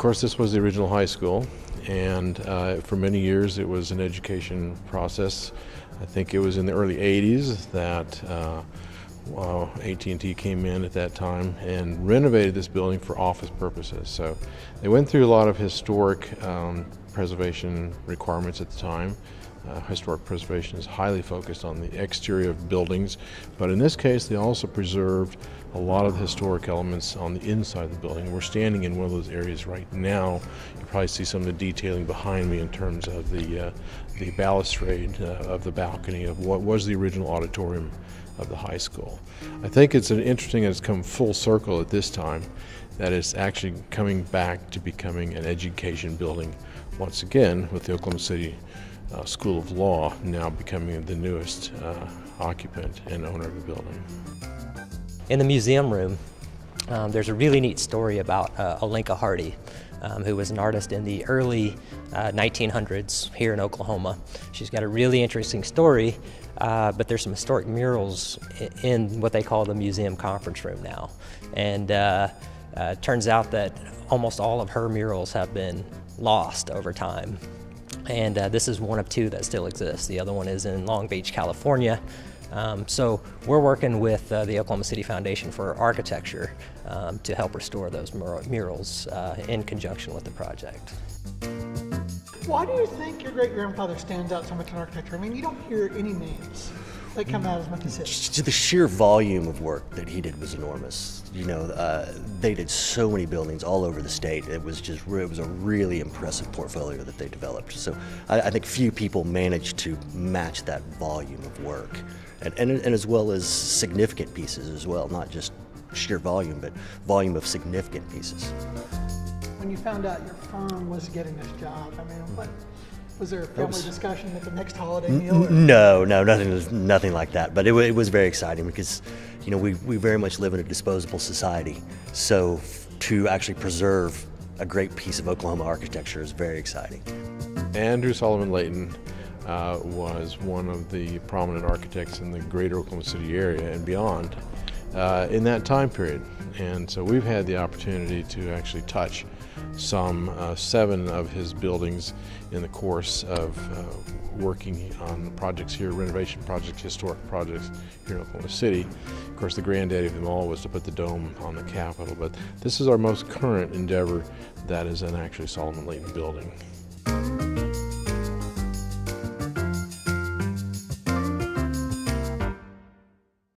course, this was the original high school, and for many years it was an education process. I think it was in the early 80s that AT&T came in at that time and renovated this building for office purposes. So they went through a lot of historic preservation requirements at the time. Historic preservation is highly focused on the exterior of buildings, but in this case they also preserved a lot of the historic elements on the inside of the building. We're standing in one of those areas right now. You probably see some of the detailing behind me in terms of the balustrade of the balcony of what was the original auditorium of the high school. I think it's interesting that it's come full circle at this time, that it's actually coming back to becoming an education building once again, with the Oklahoma City School of Law now becoming the newest occupant and owner of the building. In the museum room, there's a really neat story about Alenka Hardy, who was an artist in the early 1900s here in Oklahoma. She's got a really interesting story, but there's some historic murals in what they call the museum conference room now. And it turns out that almost all of her murals have been lost over time. And this is one of two that still exists. The other one is in Long Beach, California. So we're working with the Oklahoma City Foundation for Architecture to help restore those murals in conjunction with the project. Why do you think your great-grandfather stands out so much in architecture? I mean, you don't hear any names that come out as much as his. The sheer volume of work that he did was enormous. You know, they did so many buildings all over the state. It was a really impressive portfolio that they developed. So I think few people managed to match that volume of work, and as well as significant pieces as well, not just sheer volume, but volume of significant pieces. When you found out your firm was getting this job, I mean, what was there a family discussion at the next holiday meal? Or? No, nothing like that. But it was very exciting because, you know, we very much live in a disposable society. So to actually preserve a great piece of Oklahoma architecture is very exciting. Andrew Solomon Layton was one of the prominent architects in the greater Oklahoma City area and beyond in that time period. And so we've had the opportunity to actually touch some 7 of his buildings in the course of working on projects here, renovation projects, historic projects here in Oklahoma City. Of course, the granddaddy of them all was to put the dome on the Capitol, but this is our most current endeavor that is an actually Solomon Layton building.